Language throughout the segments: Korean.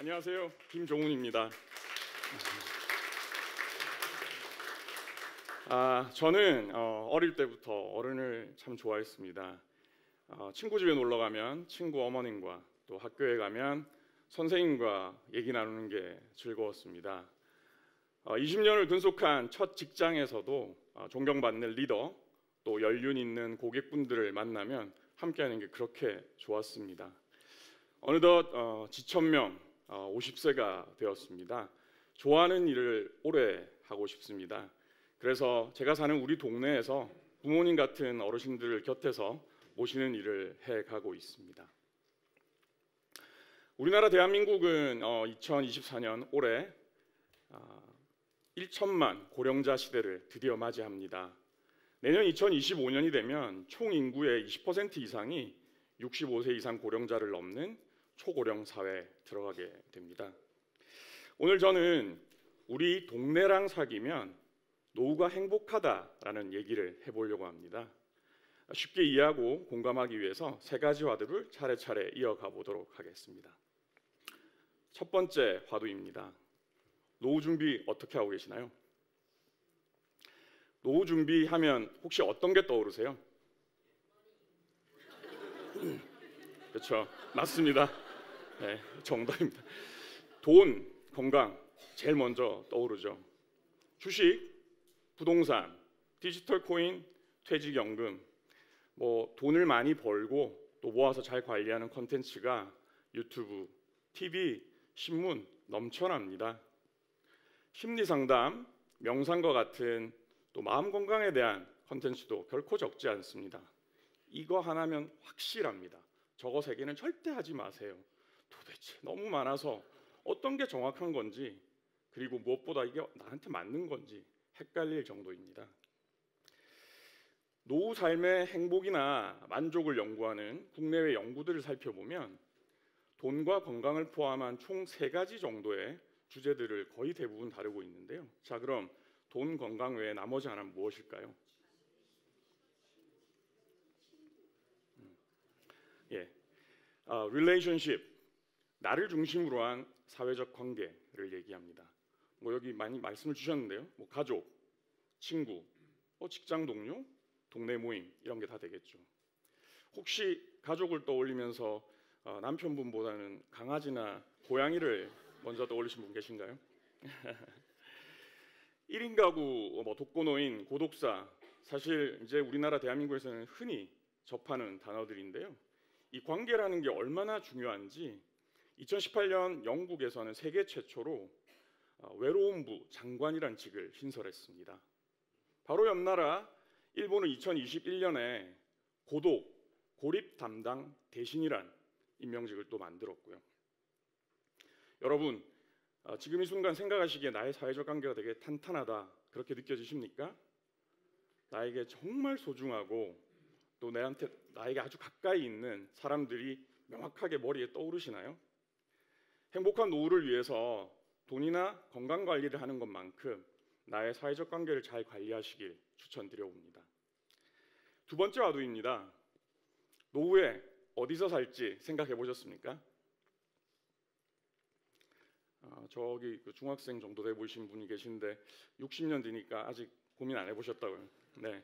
안녕하세요. 김종훈입니다. 저는 어릴 때부터 어른을 참 좋아했습니다. 친구 집에 놀러 가면 친구 어머님과 또 학교에 가면 선생님과 얘기 나누는 게 즐거웠습니다. 20년을 근속한 첫 직장에서도 존경받는 리더 또 연륜 있는 고객분들을 만나면 함께하는 게 그렇게 좋았습니다. 어느덧 지천명 50세가 되었습니다. 좋아하는 일을 오래 하고 싶습니다. 그래서 제가 사는 우리 동네에서 부모님 같은 어르신들 곁에서 모시는 일을 해가고 있습니다. 우리나라 대한민국은 2024년 올해 1천만 고령자 시대를 드디어 맞이합니다. 내년 2025년이 되면 총 인구의 20% 이상이 65세 이상 고령자를 넘는 초고령 사회에 들어가게 됩니다. 오늘 저는 우리 동네랑 사귀면 노후가 행복하다라는 얘기를 해보려고 합니다. 쉽게 이해하고 공감하기 위해서 세 가지 화두를 차례차례 이어가 보도록 하겠습니다. 첫 번째 화두입니다. 노후 준비 어떻게 하고 계시나요? 노후 준비하면 혹시 어떤 게 떠오르세요? 그렇죠, 맞습니다. 네, 정답입니다. 돈, 건강 제일 먼저 떠오르죠. 주식, 부동산, 디지털 코인, 퇴직연금, 돈을 많이 벌고 또 모아서 잘 관리하는 콘텐츠가 유튜브, TV, 신문 넘쳐납니다. 심리상담, 명상과 같은 또 마음 건강에 대한 콘텐츠도 결코 적지 않습니다. 이거 하나면 확실합니다. 저거 세 개는 절대 하지 마세요. 도대체 너무 많아서 어떤 게 정확한 건지, 그리고 무엇보다 이게 나한테 맞는 건지 헷갈릴 정도입니다. 노후 삶의 행복이나 만족을 연구하는 국내외 연구들을 살펴보면 돈과 건강을 포함한 총 3가지 정도의 주제들을 거의 대부분 다루고 있는데요. 자, 그럼 돈, 건강 외에 나머지 하나는 무엇일까요? relationship, 나를 중심으로 한 사회적 관계를 얘기합니다. 여기 많이 말씀을 주셨는데요. 가족, 친구, 직장 동료, 동네 모임 이런 게 다 되겠죠. 혹시 가족을 떠올리면서 남편분보다는 강아지나 고양이를 먼저 떠올리신 분 계신가요? 1인 가구, 독거노인, 고독사, 사실 이제 우리나라 대한민국에서는 흔히 접하는 단어들인데요. 이 관계라는 게 얼마나 중요한지 2018년 영국에서는 세계 최초로 외로움부 장관이란 직을 신설했습니다. 바로 옆 나라 일본은 2021년에 고독, 고립 담당 대신이란 임명직을 또 만들었고요. 여러분, 지금 이 순간 생각하시기에 나의 사회적 관계가 되게 탄탄하다, 그렇게 느껴지십니까? 나에게 정말 소중하고 또 나에게 아주 가까이 있는 사람들이 명확하게 머리에 떠오르시나요? 행복한 노후를 위해서 돈이나 건강 관리를 하는 것만큼 나의 사회적 관계를 잘 관리하시길 추천드려봅니다. 두 번째 화두입니다. 노후에 어디서 살지 생각해 보셨습니까? 저기 중학생 정도 돼 보이신 분이 계신데 60년 뒤니까 아직 고민 안 해보셨다고요. 네.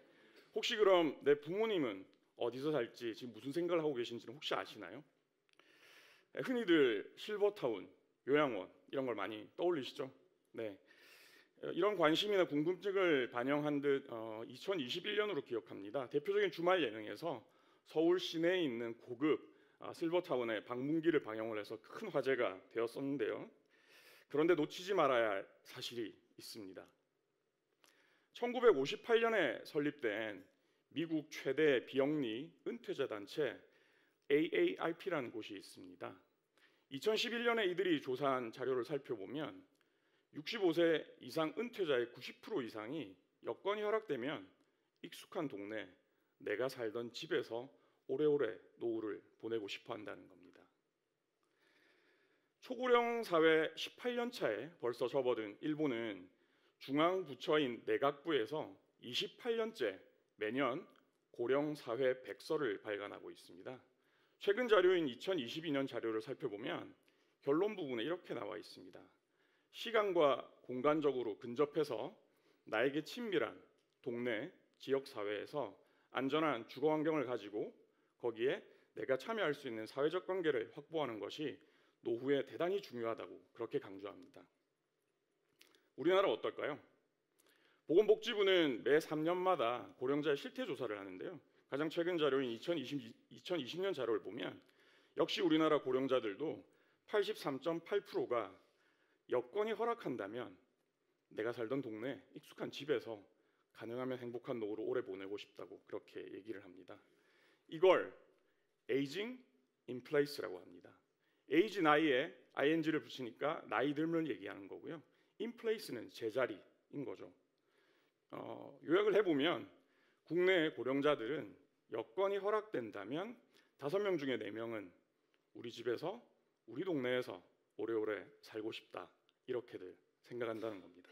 혹시 그럼 내 부모님은 어디서 살지 지금 무슨 생각을 하고 계신지는 혹시 아시나요? 흔히들 실버타운, 요양원 이런 걸 많이 떠올리시죠? 네. 이런 관심이나 궁금증을 반영한 듯 2021년으로 기억합니다. 대표적인 주말 예능에서 서울 시내에 있는 고급 실버타운의 방문기를 방영을 해서 큰 화제가 되었었는데요. 그런데 놓치지 말아야 할 사실이 있습니다. 1958년에 설립된 미국 최대 비영리 은퇴자 단체 AARP라는 곳이 있습니다. 2011년에 이들이 조사한 자료를 살펴보면 65세 이상 은퇴자의 90% 이상이 여건이 허락되면 익숙한 동네, 내가 살던 집에서 오래오래 노후를 보내고 싶어 한다는 겁니다. 초고령 사회 18년 차에 벌써 접어든 일본은 중앙부처인 내각부에서 28년째 매년 고령사회 백서를 발간하고 있습니다. 최근 자료인 2022년 자료를 살펴보면 결론 부분에 이렇게 나와 있습니다. 시간과 공간적으로 근접해서 나에게 친밀한 동네, 지역 사회에서 안전한 주거 환경을 가지고 거기에 내가 참여할 수 있는 사회적 관계를 확보하는 것이 노후에 대단히 중요하다고 그렇게 강조합니다. 우리나라 어떨까요? 보건복지부는 매 3년마다 고령자의 실태 조사를 하는데요. 가장 최근 자료인 2020년 자료를 보면 역시 우리나라 고령자들도 83.8%가 여건이 허락한다면 내가 살던 동네 익숙한 집에서 가능하면 행복한 노후를 오래 보내고 싶다고 그렇게 얘기를 합니다. 이걸 Aging in Place라고 합니다. age 나이에 ing를 붙이니까 나이 들면 얘기하는 거고요. in place는 제자리인 거죠. 요약을 해보면 국내 고령자들은 여건이 허락된다면 5명 중에 4명은 우리 집에서 우리 동네에서 오래오래 살고 싶다 이렇게들 생각한다는 겁니다.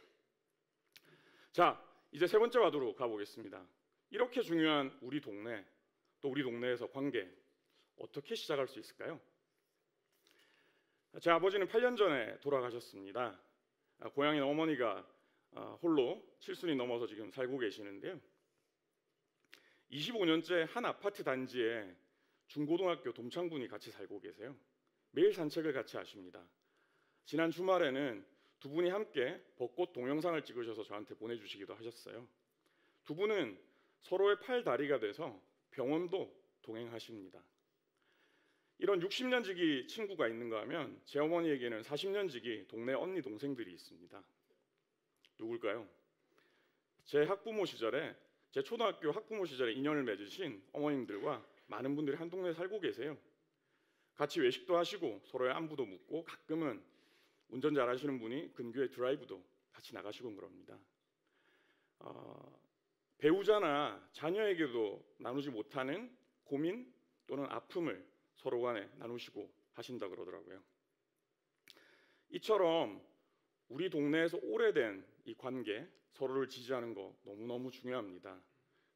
자, 이제 세 번째 와드로 가보겠습니다. 이렇게 중요한 우리 동네, 또 우리 동네에서 관계 어떻게 시작할 수 있을까요? 제 아버지는 8년 전에 돌아가셨습니다. 고향인 어머니가 홀로 7순이 넘어서 지금 살고 계시는데요. 25년째 한 아파트 단지에 중고등학교 동창분이 같이 살고 계세요. 매일 산책을 같이 하십니다. 지난 주말에는 두 분이 함께 벚꽃 동영상을 찍으셔서 저한테 보내주시기도 하셨어요. 두 분은 서로의 팔다리가 돼서 병원도 동행하십니다. 이런 60년 지기 친구가 있는가 하면 제 어머니에게는 40년 지기 동네 언니 동생들이 있습니다. 누굴까요? 제 초등학교 학부모 시절에 인연을 맺으신 어머님들과 많은 분들이 한 동네에 살고 계세요. 같이 외식도 하시고 서로의 안부도 묻고 가끔은 운전 잘하시는 분이 근교에 드라이브도 같이 나가시고 그럽니다. 배우자나 자녀에게도 나누지 못하는 고민 또는 아픔을 서로 간에 나누시고 하신다 그러더라고요. 이처럼 우리 동네에서 오래된 이 관계, 서로를 지지하는 거 너무너무 중요합니다.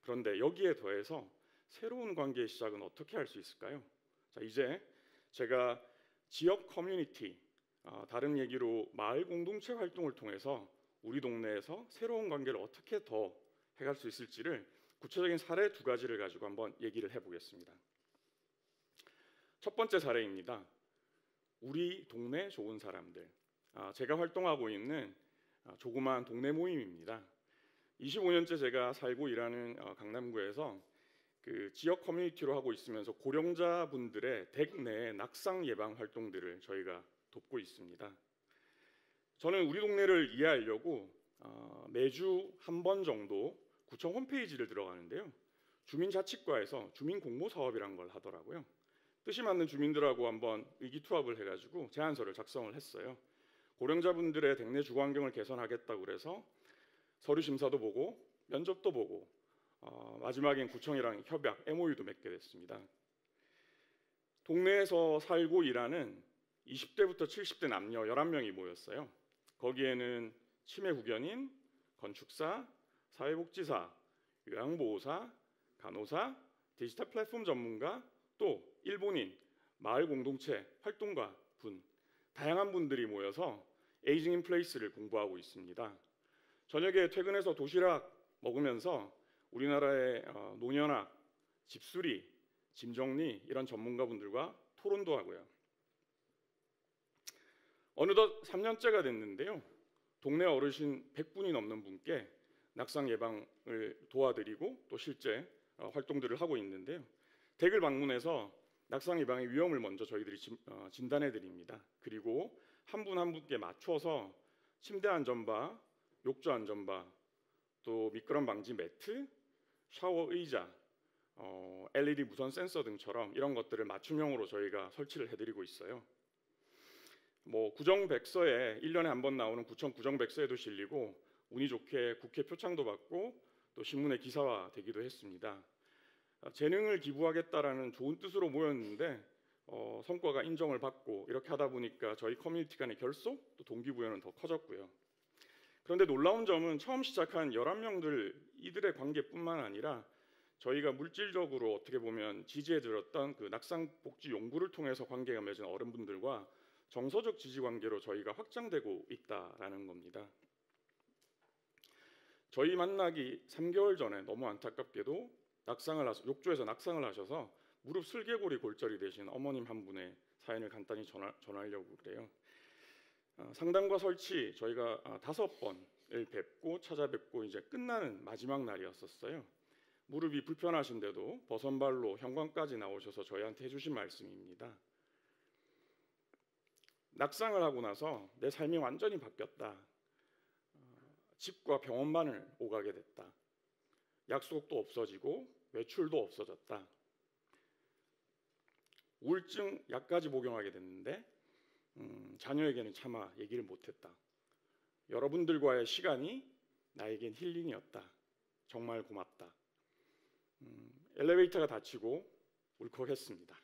그런데 여기에 더해서 새로운 관계의 시작은 어떻게 할 수 있을까요? 자, 이제 제가 지역 커뮤니티, 다른 얘기로 마을 공동체 활동을 통해서 우리 동네에서 새로운 관계를 어떻게 더 해갈 수 있을지를 구체적인 사례 2가지를 가지고 한번 얘기를 해보겠습니다. 첫 번째 사례입니다. 우리 동네 좋은 사람들. 제가 활동하고 있는 조그마한 동네 모임입니다. 25년째 제가 살고 일하는 강남구에서 그 지역 커뮤니티로 하고 있으면서 고령자분들의 댁 내 낙상 예방 활동들을 저희가 돕고 있습니다. 저는 우리 동네를 이해하려고 매주 한 번 정도 구청 홈페이지를 들어가는데요. 주민자치과에서 주민공모사업이란 걸 하더라고요. 뜻이 맞는 주민들하고 한번 의기투합을 해가지고 제안서를 작성을 했어요. 고령자분들의 댁 내 주거 환경을 개선하겠다고 그래서 서류 심사도 보고 면접도 보고 마지막엔 구청이랑 협약 MOU도 맺게 됐습니다. 동네에서 살고 일하는 20대부터 70대 남녀 11명이 모였어요. 거기에는 치매 후견인, 건축사, 사회복지사, 요양보호사, 간호사, 디지털 플랫폼 전문가, 또 일본인, 마을 공동체 활동가 분, 다양한 분들이 모여서 에이징 인 플레이스를 공부하고 있습니다. 저녁에 퇴근해서 도시락 먹으면서 우리나라의 노년학, 집수리, 짐정리 이런 전문가분들과 토론도 하고요. 어느덧 3년째가 됐는데요. 동네 어르신 100분이 넘는 분께 낙상 예방을 도와드리고 또 실제 활동들을 하고 있는데요. 댁을 방문해서 낙상 예방의 위험을 먼저 저희들이 진단해 드립니다. 그리고 한 분 한 분께 맞춰서 침대 안전바, 욕조 안전바, 또 미끄럼 방지 매트, 샤워 의자, LED 무선 센서 등처럼 이런 것들을 맞춤형으로 저희가 설치를 해드리고 있어요. 구정백서에 1년에 한 번 나오는 구청 구정백서에도 실리고 운이 좋게 국회 표창도 받고 또 신문에 기사화되기도 했습니다. 재능을 기부하겠다라는 좋은 뜻으로 모였는데 성과가 인정을 받고 이렇게 하다 보니까 저희 커뮤니티 간의 결속 또 동기부여는 더 커졌고요. 그런데 놀라운 점은 처음 시작한 11명들 이들의 관계뿐만 아니라 저희가 물질적으로 어떻게 보면 지지해 드렸던 그 낙상복지 연구를 통해서 관계가 맺은 어른분들과 정서적 지지 관계로 저희가 확장되고 있다라는 겁니다. 저희 만나기 3개월 전에 너무 안타깝게도 욕조에서 낙상을 하셔서 무릎 슬개골이 골절이 되신 어머님 한 분의 사연을 간단히 전하려고 그래요. 상담과 설치 저희가 5번을 뵙고 찾아뵙고 이제 끝나는 마지막 날이었었어요. 무릎이 불편하신데도 버선발로 현관까지 나오셔서 저희한테 해주신 말씀입니다. 낙상을 하고 나서 내 삶이 완전히 바뀌었다. 집과 병원만을 오가게 됐다. 약속도 없어지고 외출도 없어졌다. 우울증 약까지 복용하게 됐는데 자녀에게는 차마 얘기를 못했다. 여러분들과의 시간이 나에겐 힐링이었다. 정말 고맙다. 엘리베이터가 닫히고 울컥했습니다.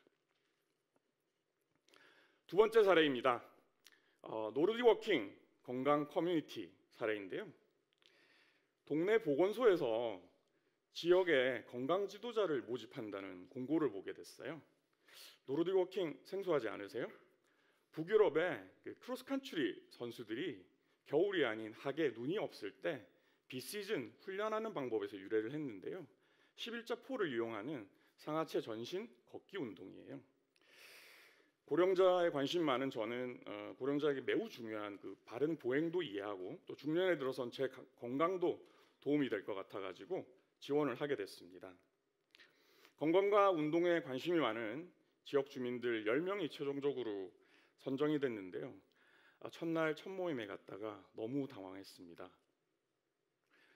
두 번째 사례입니다. 노르딕 워킹 건강 커뮤니티 사례인데요. 동네 보건소에서 지역에 건강 지도자를 모집한다는 공고를 보게 됐어요. 노르딕 워킹 생소하지 않으세요? 북유럽의 크로스컨트리 선수들이 겨울이 아닌 하계 눈이 없을 때 비시즌 훈련하는 방법에서 유래를 했는데요. 11자 포를 이용하는 상하체 전신 걷기 운동이에요. 고령자에 관심 많은 저는 고령자에게 매우 중요한 그 바른 보행도 이해하고 또 중년에 들어선 제 건강도 도움이 될 것 같아가지고 지원을 하게 됐습니다. 건강과 운동에 관심이 많은 지역 주민들 10명이 최종적으로 선정이 됐는데요. 첫날 첫 모임에 갔다가 너무 당황했습니다.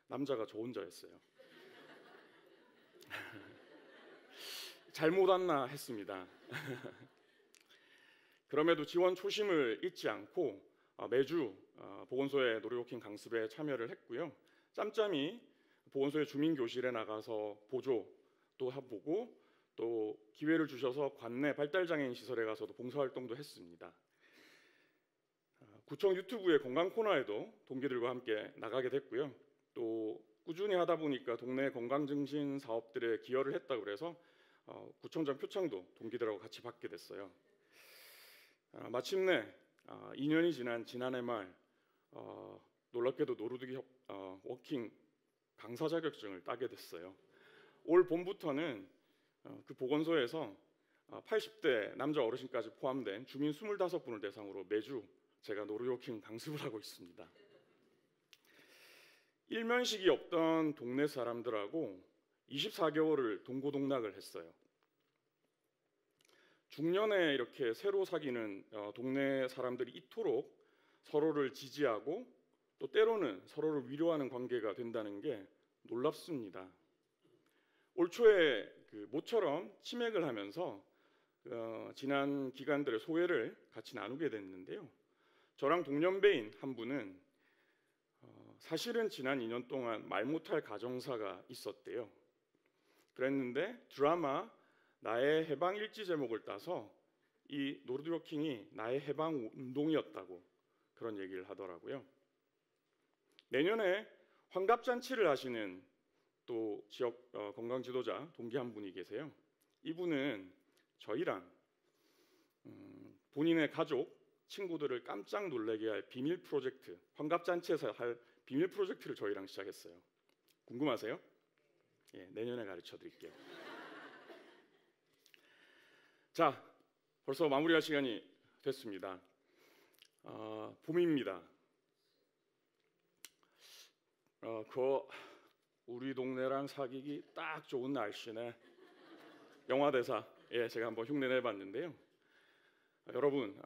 남자가 저 혼자였어요. 잘못 왔나 했습니다. 그럼에도 지원 초심을 잊지 않고 매주 보건소의 노르워킹 강습에 참여를 했고요. 짬짬이 보건소의 주민교실에 나가서 보조도 해보고 또 기회를 주셔서 관내 발달장애인 시설에 가서도 봉사활동도 했습니다. 구청 유튜브의 건강 코너에도 동기들과 함께 나가게 됐고요. 또 꾸준히 하다 보니까 동네 건강증진 사업들에 기여를 했다고 그래서 구청장 표창도 동기들하고 같이 받게 됐어요. 마침내 2년이 지난 지난해 말 놀랍게도 노르딕 워킹 강사 자격증을 따게 됐어요. 올 봄부터는 그 보건소에서 80대 남자 어르신까지 포함된 주민 25분을 대상으로 매주 제가 노르딕 워킹 강습을 하고 있습니다. 일면식이 없던 동네 사람들하고 24개월을 동고동락을 했어요. 중년에 이렇게 새로 사귀는 동네 사람들이 이토록 서로를 지지하고 또 때로는 서로를 위로하는 관계가 된다는 게 놀랍습니다. 올 초에 모처럼 치맥을 하면서 지난 기간들의 소회를 같이 나누게 됐는데요. 저랑 동년배인 한 분은 사실은 지난 2년 동안 말 못할 가정사가 있었대요. 그랬는데 드라마 나의 해방 일지 제목을 따서 이 노르딕 워킹이 나의 해방 운동이었다고 그런 얘기를 하더라고요. 내년에 환갑잔치를 하시는 또 지역 건강 지도자 동기 한 분이 계세요. 이분은 저희랑 본인의 가족, 친구들을 깜짝 놀라게 할 비밀 프로젝트, 환갑잔치에서 할 비밀 프로젝트를 저희랑 시작했어요. 궁금하세요? 예, 내년에 가르쳐 드릴게요. 자, 벌써 마무리할 시간이 됐습니다. 봄입니다. 우리 동네랑 사귀기 딱 좋은 날씨네. 영화 대사, 제가 한번 흉내 내봤는데요. 여러분,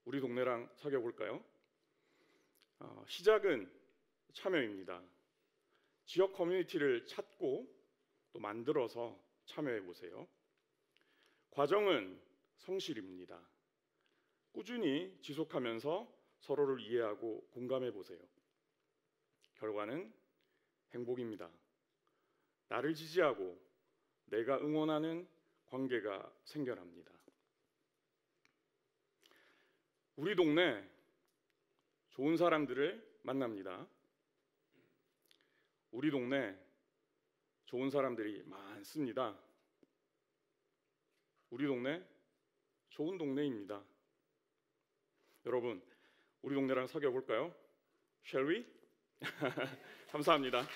우리 동네랑 사귀어 볼까요? 시작은 참여입니다. 지역 커뮤니티를 찾고 또 만들어서 참여해 보세요. 과정은 성실입니다. 꾸준히 지속하면서 서로를 이해하고 공감해 보세요. 결과는 행복입니다. 나를 지지하고 내가 응원하는 관계가 생겨납니다. 우리 동네 좋은 사람들을 만납니다. 우리 동네 좋은 사람들이 많습니다. 우리 동네 좋은 동네입니다. 여러분, 우리 동네랑 사귀어 볼까요? Shall we? 감사합니다.